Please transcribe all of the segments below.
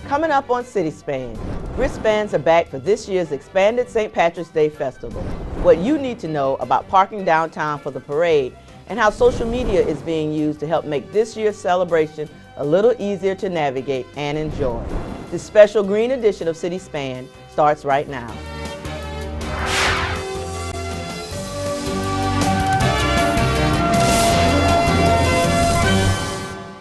Coming up on CitySpan, wristbands are back for this year's expanded St. Patrick's Day Festival. What you need to know about parking downtown for the parade and how social media is being used to help make this year's celebration a little easier to navigate and enjoy. This special green edition of CitySpan starts right now.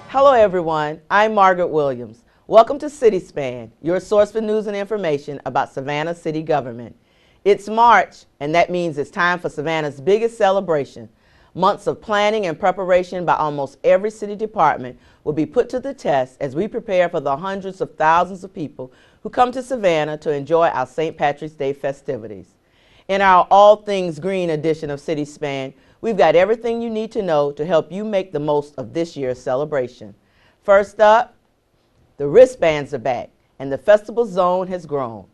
Hello everyone, I'm Margaret Williams. Welcome to CitySpan, your source for news and information about Savannah city government. It's March, and that means it's time for Savannah's biggest celebration. Months of planning and preparation by almost every city department will be put to the test as we prepare for the hundreds of thousands of people who come to Savannah to enjoy our St. Patrick's Day festivities. In our All Things Green edition of CitySpan, we've got everything you need to know to help you make the most of this year's celebration. First up, the wristbands are back, and the festival zone has grown.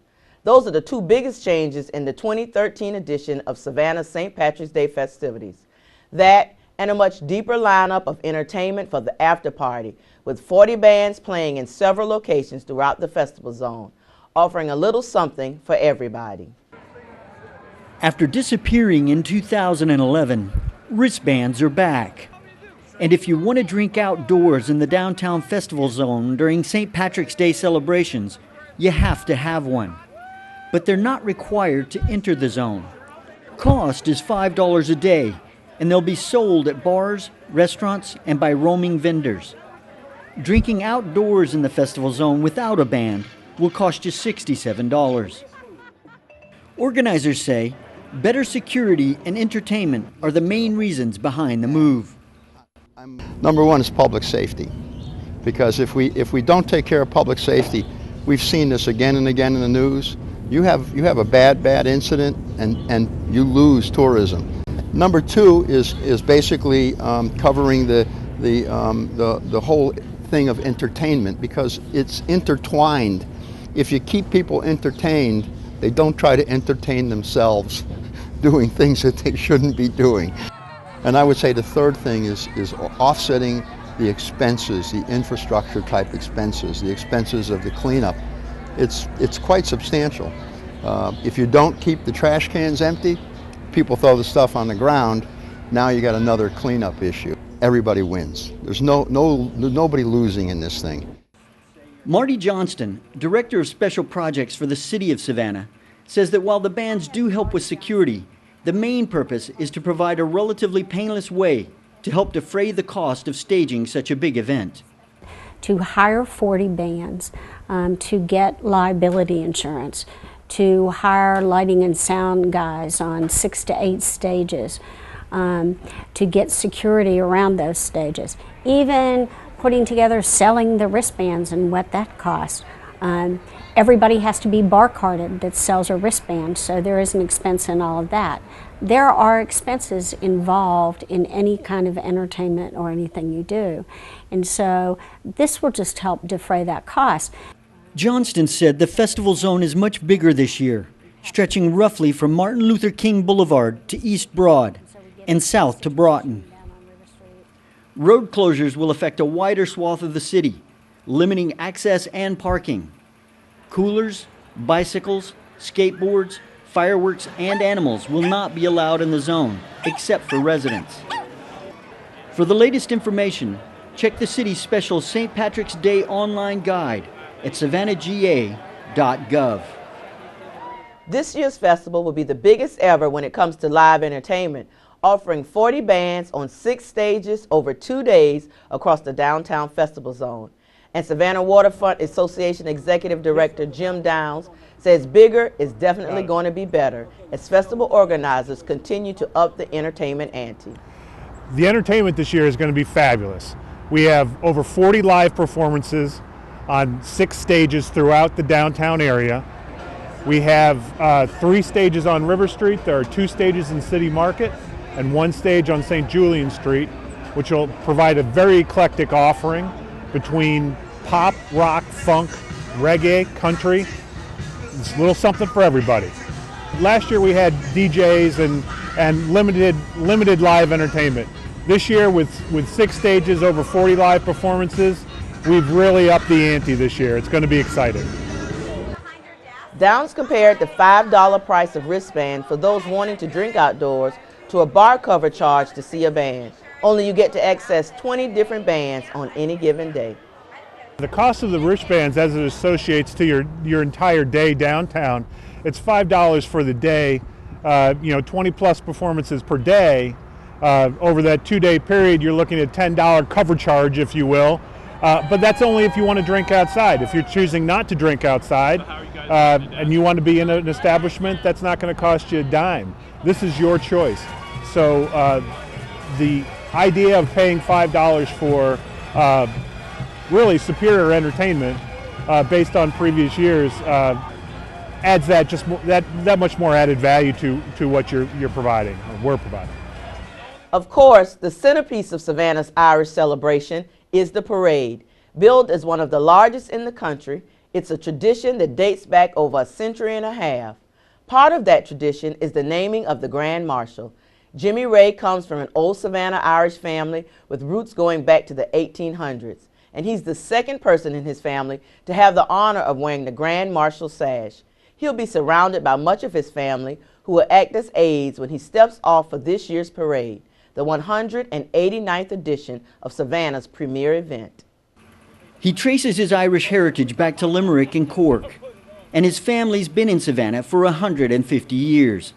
Those are the two biggest changes in the 2013 edition of Savannah's St. Patrick's Day festivities. That and a much deeper lineup of entertainment for the after party, with 40 bands playing in several locations throughout the festival zone, offering a little something for everybody. After disappearing in 2011, wristbands are back. And if you want to drink outdoors in the downtown festival zone during St. Patrick's Day celebrations, you have to have one. But they're not required to enter the zone. Cost is $5 a day, and they'll be sold at bars, restaurants, and by roaming vendors. Drinking outdoors in the festival zone without a band will cost you $67. Organizers say better security and entertainment are the main reasons behind the move. Number one is public safety, because if we don't take care of public safety, we've seen this again and again in the news. You have a bad incident and you lose tourism. Number two is basically covering the whole thing of entertainment, because it's intertwined. If you keep people entertained, they don't try to entertain themselves doing things that they shouldn't be doing. And I would say the third thing is offsetting the expenses, the infrastructure type expenses, the expenses of the cleanup. It's quite substantial. If you don't keep the trash cans empty, people throw the stuff on the ground, now you got another cleanup issue. Everybody wins. There's nobody losing in this thing. Marty Johnston, Director of Special Projects for the City of Savannah, says that while the bands do help with security, the main purpose is to provide a relatively painless way to help defray the cost of staging such a big event. To hire 40 bands, to get liability insurance, to hire lighting and sound guys on 6 to 8 stages, to get security around those stages, even putting together selling the wristbands and what that costs. Everybody has to be bar carded that sells a wristband, so there is an expense in all of that. There are expenses involved in any kind of entertainment or anything you do. And so this will just help defray that cost. Johnston said the festival zone is much bigger this year, stretching roughly from Martin Luther King Boulevard to East Broad and south to Broughton. Road closures will affect a wider swath of the city, limiting access and parking. Coolers, bicycles, skateboards, fireworks, and animals will not be allowed in the zone, except for residents. For the latest information, check the city's special St. Patrick's Day online guide at savannahga.gov. This year's festival will be the biggest ever when it comes to live entertainment, offering 40 bands on 6 stages over 2 days across the downtown festival zone. And Savannah Waterfront Association Executive Director Jim Downs says bigger is definitely going to be better as festival organizers continue to up the entertainment ante. The entertainment this year is going to be fabulous. We have over 40 live performances on 6 stages throughout the downtown area. We have 3 stages on River Street. There are 2 stages in City Market and 1 stage on St. Julian Street, which will provide a very eclectic offering between pop, rock, funk, reggae, country. It's a little something for everybody. Last year we had DJs and limited live entertainment. This year with 6 stages, over 40 live performances, we've really upped the ante this year. It's going to be exciting. Downs compared the $5 price of wristband for those wanting to drink outdoors to a bar cover charge to see a band. Only you get to access 20 different bands on any given day. The cost of the wristbands as it associates to your entire day downtown, it's $5 for the day, 20 plus performances per day. Over that 2-day period, you're looking at $10 cover charge, if you will. But that's only if you want to drink outside. If you're choosing not to drink outside and you want to be in an establishment, that's not going to cost you a dime. This is your choice. So the idea of paying $5 for really superior entertainment based on previous years adds that much more added value to what you're providing, or we're providing. Of course, the centerpiece of Savannah's Irish celebration is the parade. Billed as one of the largest in the country, it's a tradition that dates back over a century and a half. Part of that tradition is the naming of the Grand Marshal. Jimmy Ray comes from an old Savannah Irish family with roots going back to the 1800s, and he's the second person in his family to have the honor of wearing the Grand Marshal sash. He'll be surrounded by much of his family who will act as aides when he steps off for this year's parade, the 189th edition of Savannah's premier event. He traces his Irish heritage back to Limerick and Cork, and his family's been in Savannah for 150 years.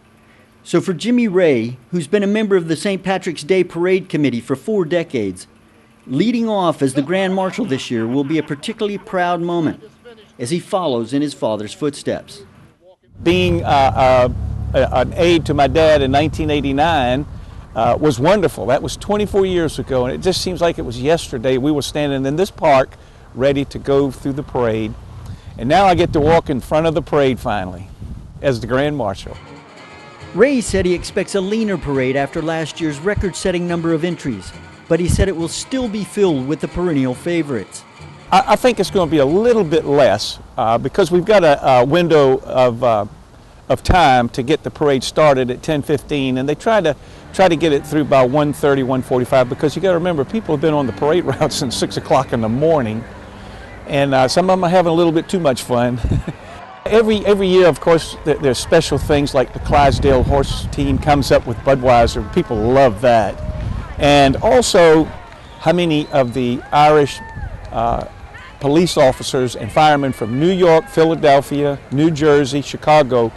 So for Jimmy Ray, who's been a member of the St. Patrick's Day Parade Committee for 4 decades, leading off as the Grand Marshal this year will be a particularly proud moment as he follows in his father's footsteps. Being an aide to my dad in 1989 was wonderful. That was 24 years ago, and it just seems like it was yesterday. We were standing in this park ready to go through the parade, and now I get to walk in front of the parade finally as the Grand Marshal. Ray said he expects a leaner parade after last year's record-setting number of entries, but he said it will still be filled with the perennial favorites. I think it's going to be a little bit less because we've got a window of time to get the parade started at 10:15, and they try to get it through by 1:30, 1:45, because you got to remember people have been on the parade route since 6 o'clock in the morning, and some of them are having a little bit too much fun. Every year, of course, there's special things like the Clydesdale horse team comes up with Budweiser. People love that. And also, how many of the Irish police officers and firemen from New York, Philadelphia, New Jersey, Chicago,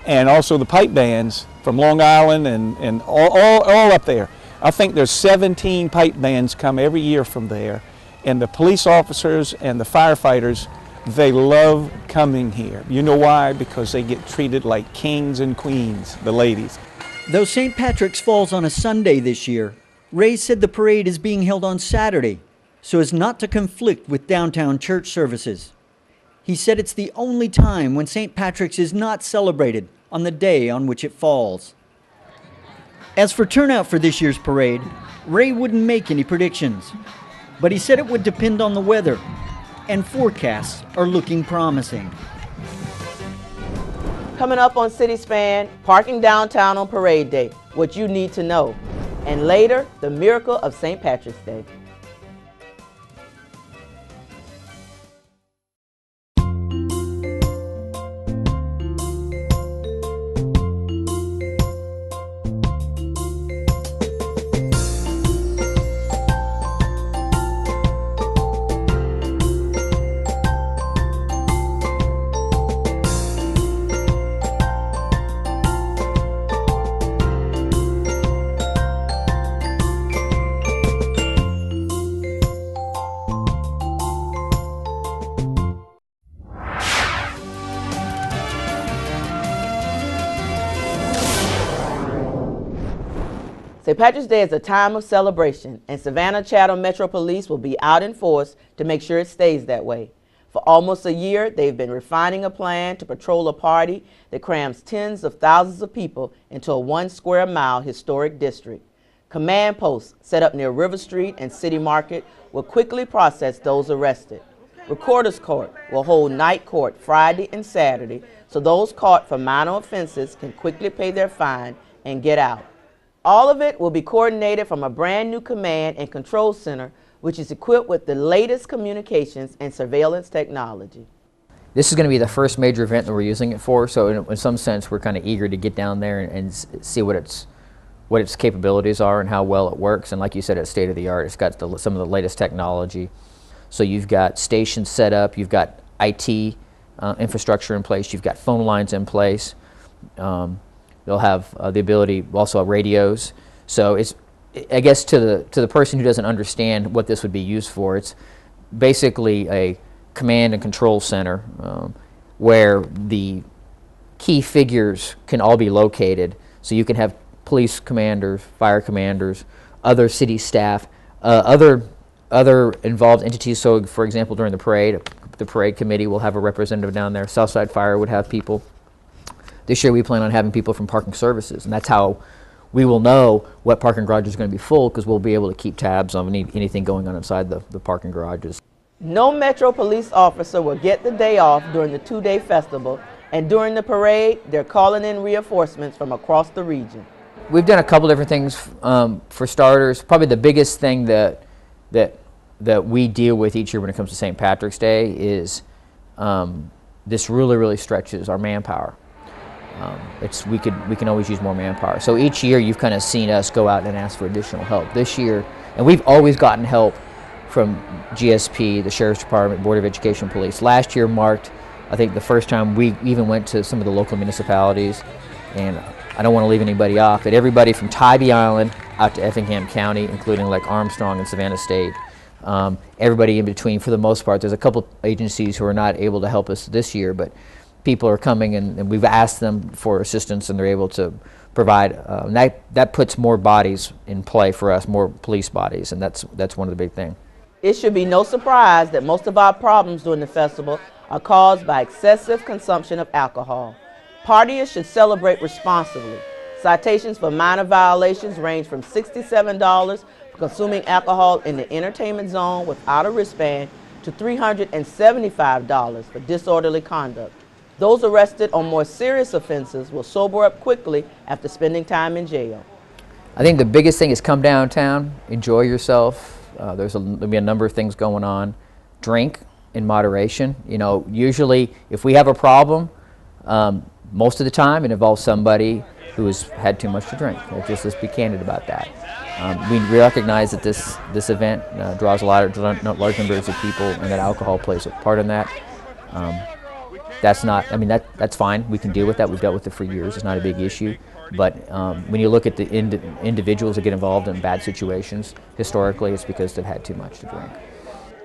and also the pipe bands from Long Island and all up there. I think there's 17 pipe bands come every year from there. And the police officers and the firefighters, they love coming here. You know why? Because they get treated like kings and queens, the ladies. Though St. Patrick's falls on a Sunday this year, Ray said the parade is being held on Saturday so as not to conflict with downtown church services. He said it's the only time when St. Patrick's is not celebrated on the day on which it falls. As for turnout for this year's parade, Ray wouldn't make any predictions, but he said it would depend on the weather, and forecasts are looking promising. Coming up on CitySpan, parking downtown on Parade Day, what you need to know. And later, the miracle of St. Patrick's Day. St. Patrick's Day is a time of celebration, and Savannah Chatham Metro Police will be out in force to make sure it stays that way. For almost a year, they've been refining a plan to patrol a party that crams tens of thousands of people into a 1 square mile historic district. Command posts set up near River Street and City Market will quickly process those arrested. Recorder's Court will hold night court Friday and Saturday so those caught for minor offenses can quickly pay their fine and get out. All of it will be coordinated from a brand new command and control center which is equipped with the latest communications and surveillance technology. This is going to be the first major event that we're using it for, so in some sense we're kind of eager to get down there and see what its capabilities are and how well it works. And like you said, it's state of the art. It's got some of the latest technology. So you've got stations set up, you've got IT infrastructure in place, you've got phone lines in place. You'll have the ability, also radios. So it's, I guess to the person who doesn't understand what this would be used for, it's basically a command and control center where the key figures can all be located. So you can have police commanders, fire commanders, other city staff, other involved entities. So for example, during the parade committee will have a representative down there. Southside Fire would have people. This year we plan on having people from parking services, and that's how we will know what parking garage is going to be full, because we'll be able to keep tabs on anything going on inside the parking garages. No Metro police officer will get the day off during the two-day festival, and during the parade, they're calling in reinforcements from across the region. We've done a couple different things. For starters, probably the biggest thing that we deal with each year when it comes to St. Patrick's Day is this really stretches our manpower. We can always use more manpower. So each year you've kind of seen us go out and ask for additional help. This year, and we've always gotten help from GSP, the Sheriff's Department, Board of Education, Police. Last year marked, I think, the first time we even went to some of the local municipalities, and I don't want to leave anybody off, but everybody from Tybee Island out to Effingham County, including like Armstrong and Savannah State, everybody in between for the most part. There's a couple agencies who are not able to help us this year, but people are coming and we've asked them for assistance and they're able to provide. That puts more bodies in play for us, more police bodies, and that's one of the big things. It should be no surprise that most of our problems during the festival are caused by excessive consumption of alcohol. Partiers should celebrate responsibly. Citations for minor violations range from $67 for consuming alcohol in the entertainment zone without a wristband to $375 for disorderly conduct. Those arrested on more serious offenses will sober up quickly after spending time in jail. I think the biggest thing is come downtown, enjoy yourself. There'll be a number of things going on. Drink in moderation. You know, usually if we have a problem, most of the time it involves somebody who has had too much to drink. Let's be candid about that. We recognize that this event draws large numbers of people, and that alcohol plays a part in that. That's fine. We can deal with that. We've dealt with it for years. It's not a big issue. But when you look at the individuals that get involved in bad situations, historically it's because they've had too much to drink.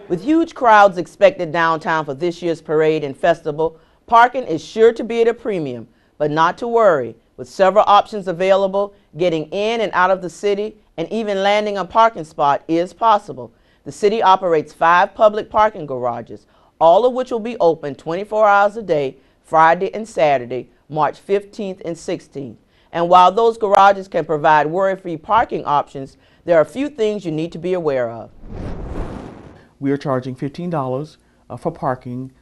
With huge crowds expected downtown for this year's parade and festival, parking is sure to be at a premium, but not to worry. With several options available, getting in and out of the city and even landing a parking spot is possible. The city operates 5 public parking garages, all of which will be open 24 hours a day, Friday and Saturday, March 15th and 16th. And while those garages can provide worry-free parking options, there are a few things you need to be aware of. We are charging $15 for parking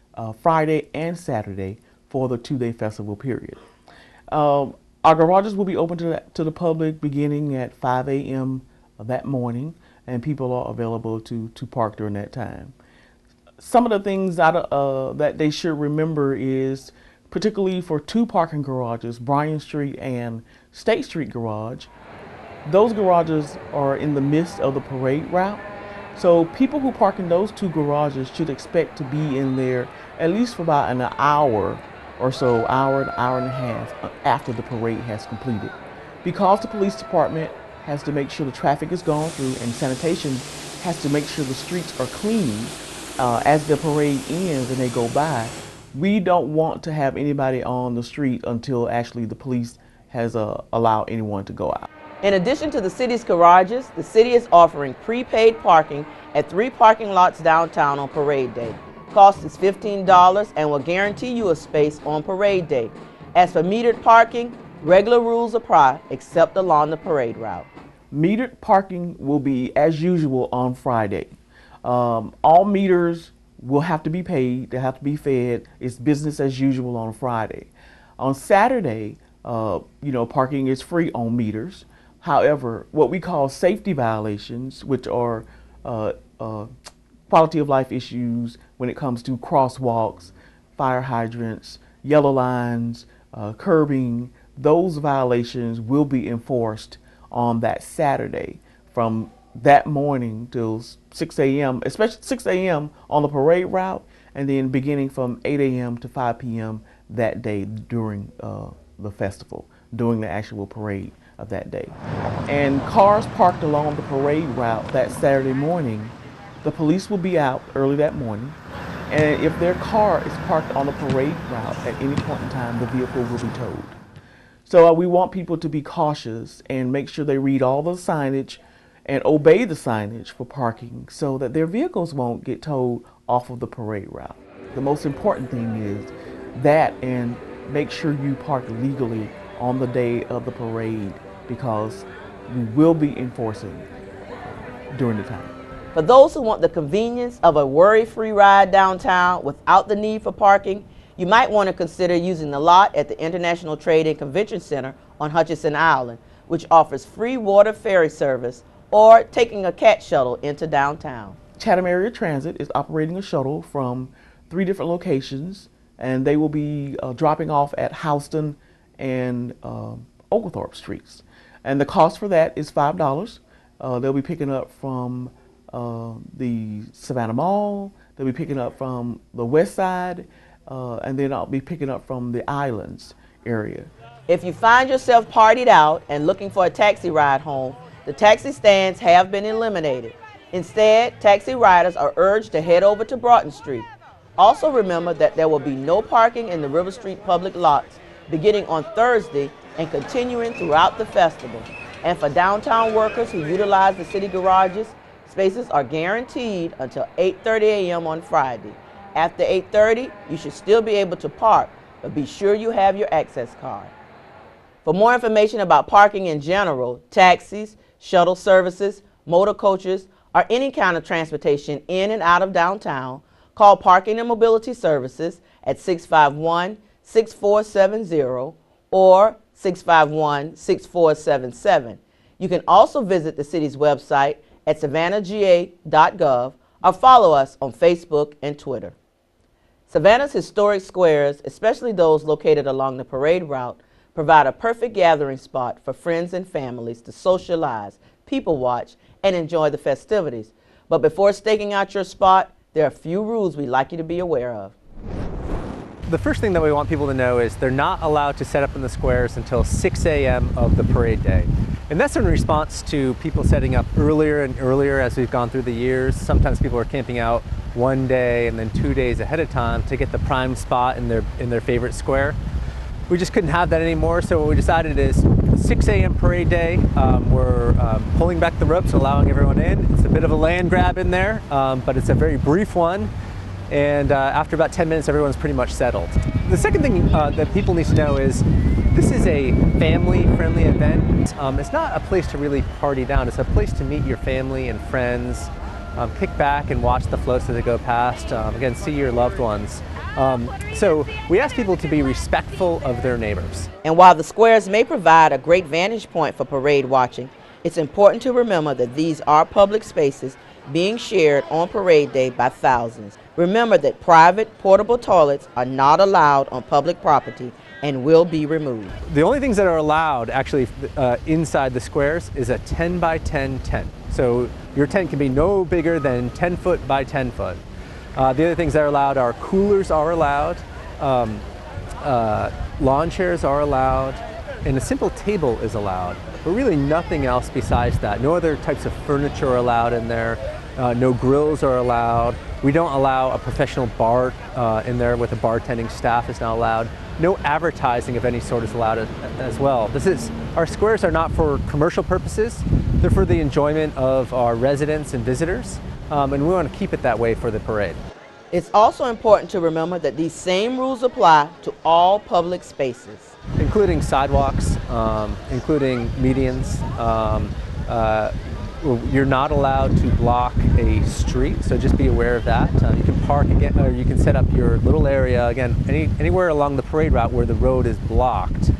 Friday and Saturday for the 2-day festival period. Our garages will be open to the public beginning at 5 a.m. that morning, and people are available to park during that time. Some of the things that they should remember is, particularly for 2 parking garages, Bryan Street and State Street Garage, those garages are in the midst of the parade route. So people who park in those 2 garages should expect to be in there at least for about an hour or so, hour and a half after the parade has completed. Because the police department has to make sure the traffic is gone through and sanitation has to make sure the streets are clean as the parade ends and they go by, we don't want to have anybody on the street until actually the police has allowed anyone to go out. In addition to the city's garages, the city is offering prepaid parking at 3 parking lots downtown on parade day. Cost is $15 and will guarantee you a space on parade day. As for metered parking, regular rules apply except along the parade route. Metered parking will be as usual on Friday. All meters will have to be paid, they have to be fed. It's business as usual on Friday. On Saturday, parking is free on meters. However, what we call safety violations, which are quality of life issues when it comes to crosswalks, fire hydrants, yellow lines, curbing. Those violations will be enforced on that Saturday from that morning till 6 a.m., especially 6 a.m. on the parade route, and then beginning from 8 a.m. to 5 p.m. that day during the festival, during the actual parade of that day. And cars parked along the parade route that Saturday morning, the police will be out early that morning, and if their car is parked on the parade route at any point in time, the vehicle will be towed. So we want people to be cautious and make sure they read all the signage and obey the signage for parking so that their vehicles won't get towed off of the parade route. The most important thing is that, and make sure you park legally on the day of the parade, because we will be enforcing during the time. For those who want the convenience of a worry-free ride downtown without the need for parking, you might want to consider using the lot at the International Trade and Convention Center on Hutchinson Island, which offers free water ferry service, or taking a cat shuttle into downtown. Chatham Area Transit is operating a shuttle from 3 different locations, and they will be dropping off at Houston and Oglethorpe Streets. And the cost for that is $5. They'll be picking up from the Savannah Mall, they'll be picking up from the West Side, and then I'll be picking up from the Islands area. If you find yourself partied out and looking for a taxi ride home, the taxi stands have been eliminated. Instead, taxi riders are urged to head over to Broughton Street. Also remember that there will be no parking in the River Street public lots beginning on Thursday and continuing throughout the festival. And for downtown workers who utilize the city garages, spaces are guaranteed until 8:30 a.m. on Friday. After 8:30, you should still be able to park, but be sure you have your access card. For more information about parking in general, taxis, shuttle services, motor coaches, or any kind of transportation in and out of downtown, call Parking and Mobility Services at 651-6470 or 651-6477. You can also visit the city's website at savannahga.gov or follow us on Facebook and Twitter. Savannah's historic squares, especially those located along the parade route, provide a perfect gathering spot for friends and families to socialize, people watch, and enjoy the festivities. But before staking out your spot, there are a few rules we'd like you to be aware of. The first thing that we want people to know is they're not allowed to set up in the squares until 6 a.m. of the parade day. And that's in response to people setting up earlier and earlier as we've gone through the years. Sometimes people are camping out 1 day and then 2 days ahead of time to get the prime spot in their favorite square. We just couldn't have that anymore, so what we decided is 6 a.m. parade day, we're pulling back the ropes, allowing everyone in. It's a bit of a land grab in there, but it's a very brief one. And after about 10 minutes, everyone's pretty much settled. The second thing that people need to know is this is a family-friendly event. It's not a place to really party down. It's a place to meet your family and friends, kick back and watch the floats as they go past. Again, see your loved ones. So we ask people to be respectful of their neighbors. And while the squares may provide a great vantage point for parade watching, it's important to remember that these are public spaces being shared on parade day by thousands. Remember that private portable toilets are not allowed on public property and will be removed. The only things that are allowed actually inside the squares is a 10 by 10 tent. So your tent can be no bigger than 10 foot by 10 foot. The other things that are allowed are coolers are allowed, lawn chairs are allowed, and a simple table is allowed. But really nothing else besides that. No other types of furniture are allowed in there. No grills are allowed. We don't allow a professional bar in there with a bartending staff is not allowed. No advertising of any sort is allowed as well. Our squares are not for commercial purposes. They're for the enjoyment of our residents and visitors. And we want to keep it that way for the parade. It's also important to remember that these same rules apply to all public spaces, including sidewalks, including medians. You're not allowed to block a street, so just be aware of that. You can park again, or you can set up your little area again anywhere along the parade route where the road is blocked.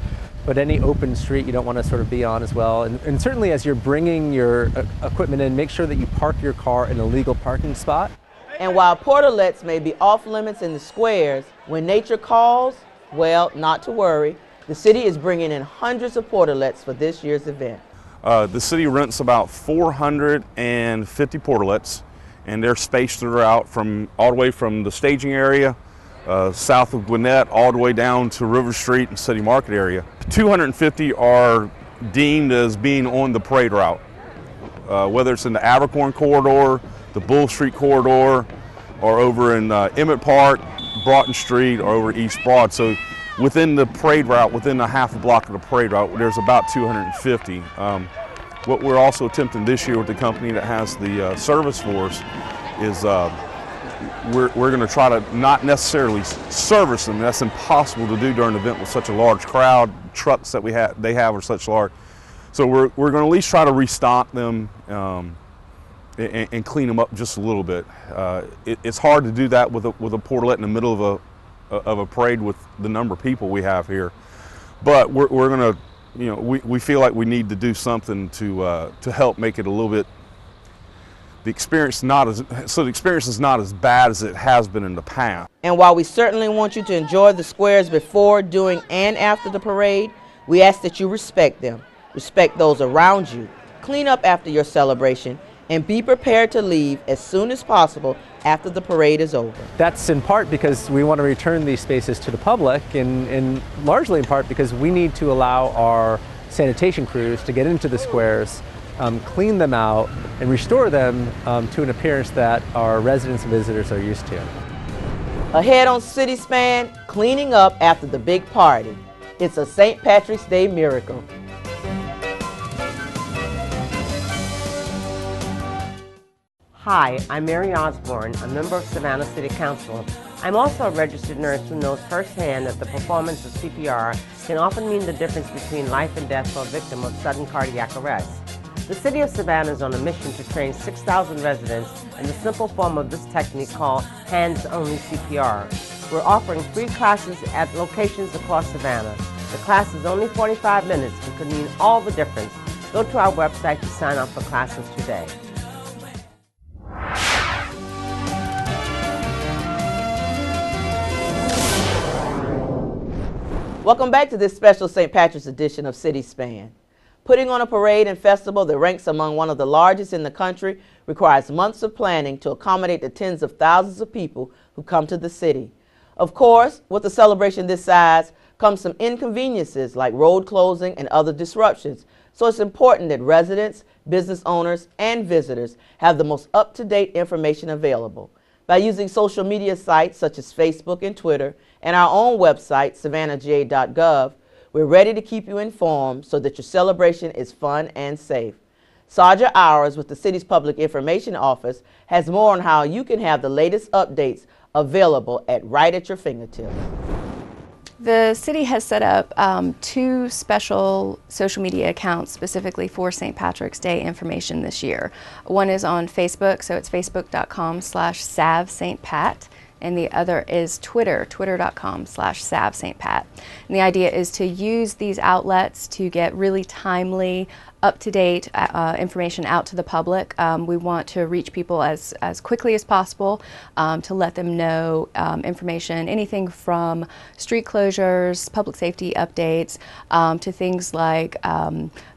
but any open street you don't want to sort of be on as well. And certainly as you're bringing your equipment in, make sure that you park your car in a legal parking spot. And while portalets may be off limits in the squares, when nature calls, well, not to worry. The city is bringing in hundreds of portalets for this year's event. The city rents about 450 portalets, and they're spaced throughout all the way from the staging area south of Gwinnett all the way down to River Street and City Market area. 250 are deemed as being on the parade route, whether it's in the Abercorn corridor, the Bull Street corridor, or over in Emmett Park, Broughton Street, or over East Broad. So within the parade route, within a half a block of the parade route, there's about 250. What we're also attempting this year with the company that has the service for us is we're going to try to not necessarily service them. That's impossible to do during an event with such a large crowd. Trucks that they have are such large. So we're going to at least try to restock them and clean them up just a little bit. It's hard to do that with a portalet in the middle of a parade with the number of people we have here. But we're going to, we feel like we need to do something to help make it a little bit, the experience is not as bad as it has been in the past. And while we certainly want you to enjoy the squares before, during, and after the parade, we ask that you respect them, respect those around you, clean up after your celebration, and be prepared to leave as soon as possible after the parade is over. That's in part because we want to return these spaces to the public, and largely in part because we need to allow our sanitation crews to get into the squares, clean them out, and restore them to an appearance that our residents and visitors are used to. Ahead on City Span, cleaning up after the big party. It's a St. Patrick's Day miracle. Hi, I'm Mary Osborne, a member of Savannah City Council. I'm also a registered nurse who knows firsthand that the performance of CPR can often mean the difference between life and death for a victim of sudden cardiac arrest. The City of Savannah is on a mission to train 6,000 residents in the simple form of this technique called hands-only CPR. We're offering free classes at locations across Savannah. The class is only 45 minutes and could mean all the difference. Go to our website to sign up for classes today. Welcome back to this special St. Patrick's edition of City Span. Putting on a parade and festival that ranks among one of the largest in the country requires months of planning to accommodate the tens of thousands of people who come to the city. Of course, with a celebration this size comes some inconveniences like road closing and other disruptions, so it's important that residents, business owners, and visitors have the most up-to-date information available. By using social media sites such as Facebook and Twitter, and our own website, savannahga.gov, we're ready to keep you informed so that your celebration is fun and safe. Saja Hours with the city's Public Information Office has more on how you can have the latest updates available right at your fingertips. The city has set up 2 special social media accounts specifically for St. Patrick's Day information this year. One is on Facebook, so it's facebook.com/savstpat. And the other is Twitter, twitter.com/savstpat. And the idea is to use these outlets to get really timely, up-to-date information out to the public. We want to reach people as quickly as possible to let them know information, anything from street closures, public safety updates, to things like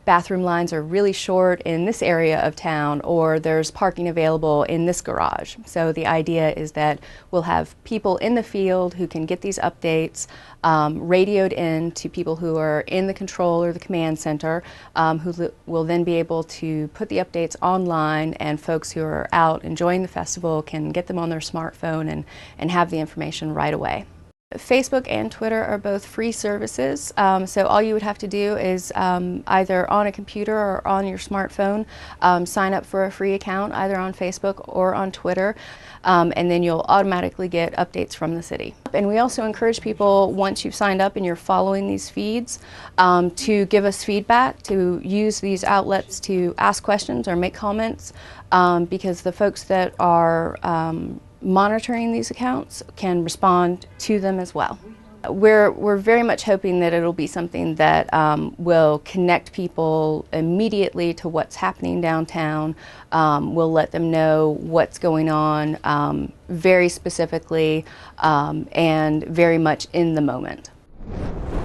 bathroom lines are really short in this area of town, or there's parking available in this garage. So the idea is that we'll have people in the field who can get these updates radioed in to people who are in the control or the command center, who will then be able to put the updates online, and folks who are out enjoying the festival can get them on their smartphone and have the information right away. Facebook and Twitter are both free services, so all you would have to do is either on a computer or on your smartphone sign up for a free account either on Facebook or on Twitter, and then you'll automatically get updates from the city. And we also encourage people, once you've signed up and you're following these feeds, to give us feedback, to use these outlets to ask questions or make comments, because the folks that are monitoring these accounts can respond to them as well. We're very much hoping that it'll be something that will connect people immediately to what's happening downtown. We'll let them know what's going on very specifically and very much in the moment.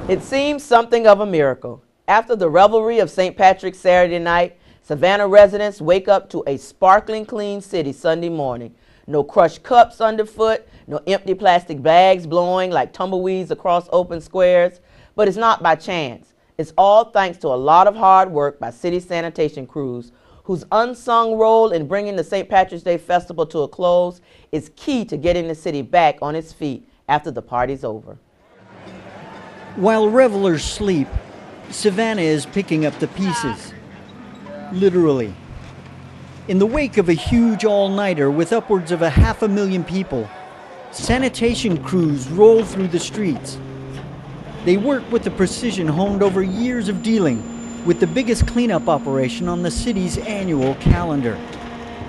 It seems something of a miracle. After the revelry of St. Patrick's Saturday night, Savannah residents wake up to a sparkling clean city Sunday morning. No crushed cups underfoot, no empty plastic bags blowing like tumbleweeds across open squares. But it's not by chance. It's all thanks to a lot of hard work by city sanitation crews, whose unsung role in bringing the St. Patrick's Day Festival to a close is key to getting the city back on its feet after the party's over. While revelers sleep, Savannah is picking up the pieces. Literally. In the wake of a huge all-nighter with upwards of 500,000 people, sanitation crews roll through the streets. They work with the precision honed over years of dealing with the biggest cleanup operation on the city's annual calendar.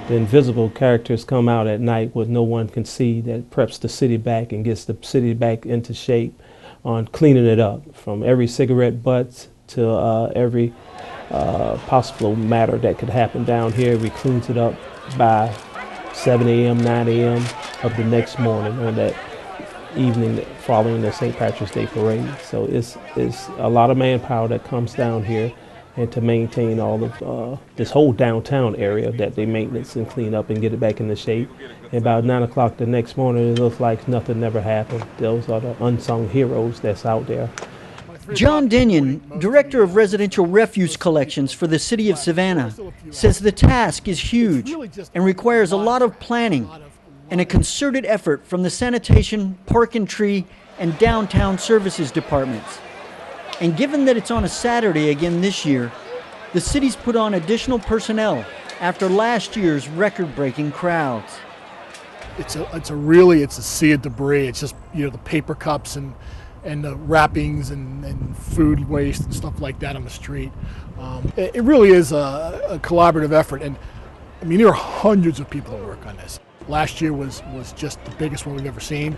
The invisible characters come out at night where no one can see, that preps the city back and gets the city back into shape on cleaning it up, from every cigarette butt to every possible matter that could happen down here. We cleaned it up by 7 a.m., 9 a.m. of the next morning on that evening following the St. Patrick's Day parade. So it's a lot of manpower that comes down here, and to maintain all of this whole downtown area that they maintenance and clean up and get it back into shape. And about 9 o'clock the next morning, it looks like nothing never happened. Those are the unsung heroes that's out there. John Dinion, Director of Residential Refuse Collections for the City of Savannah, says the task is huge and requires a lot of planning and a concerted effort from the sanitation, park and tree, and downtown services departments. And given that it's on a Saturday again this year, the city's put on additional personnel after last year's record-breaking crowds. It's a sea of debris. It's just, the paper cups and the wrappings and food waste and stuff like that on the street. It really is a collaborative effort, and I mean, there are hundreds of people that work on this. Last year was just the biggest one we've ever seen.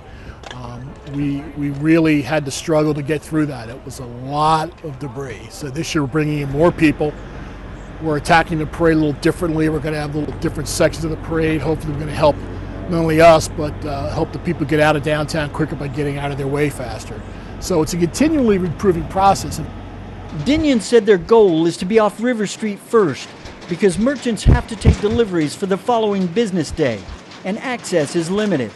We really had to struggle to get through that. It was a lot of debris. So this year we're bringing in more people. We're attacking the parade a little differently. We're going to have little different sections of the parade. Hopefully we're going to help not only us, but help the people get out of downtown quicker by getting out of their way faster. So it's a continually improving process. Dinion said their goal is to be off River Street first, because merchants have to take deliveries for the following business day, and access is limited.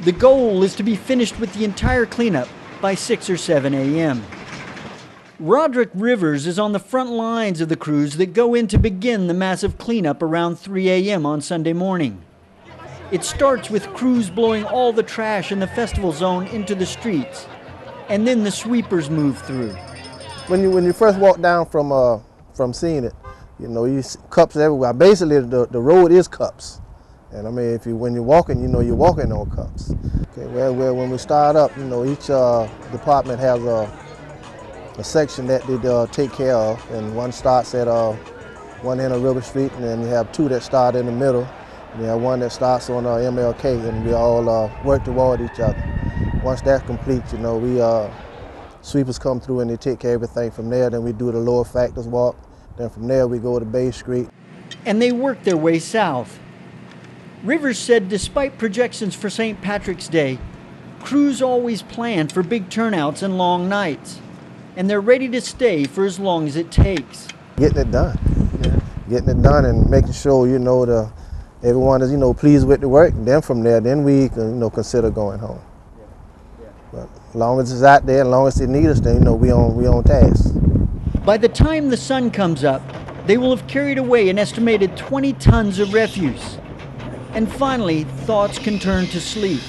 The goal is to be finished with the entire cleanup by 6 or 7 a.m. Roderick Rivers is on the front lines of the crews that go in to begin the massive cleanup around 3 a.m. on Sunday morning. It starts with crews blowing all the trash in the festival zone into the streets, and then the sweepers move through. When you first walk down from seeing it, you see cups everywhere. Basically, the road is cups. And I mean, when you're walking, you're walking on cups. Okay, well, when we start up, each department has a section that they take care of, and one starts at one end of River Street, and then you have two that start in the middle, and you have one that starts on MLK, and we all work toward each other. Once that's complete, sweepers come through and they take care of everything from there. Then we do the lower factors walk. Then from there we go to Bay Street. And they work their way south. Rivers said despite projections for St. Patrick's Day, crews always plan for big turnouts and long nights. And they're ready to stay for as long as it takes. Getting it done. Yeah. Getting it done and making sure, everyone is, pleased with the work. And then from there, we consider going home. But as long as it's out there, as long as they need us, then we on task. By the time the sun comes up, they will have carried away an estimated 20 tons of refuse. And finally, thoughts can turn to sleep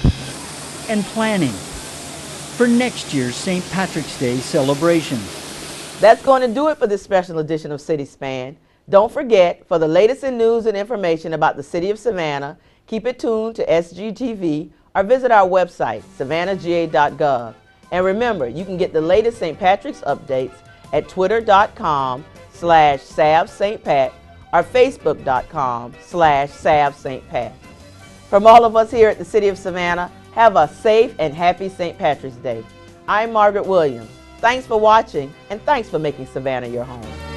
and planning for next year's St. Patrick's Day celebrations. That's going to do it for this special edition of City Span. Don't forget, for the latest in news and information about the City of Savannah, keep it tuned to SGTV or visit our website, savannahga.gov. And remember, you can get the latest St. Patrick's updates at twitter.com/SavSt. or facebook.com/SavSt. From all of us here at the City of Savannah, have a safe and happy St. Patrick's Day. I'm Margaret Williams. Thanks for watching, and thanks for making Savannah your home.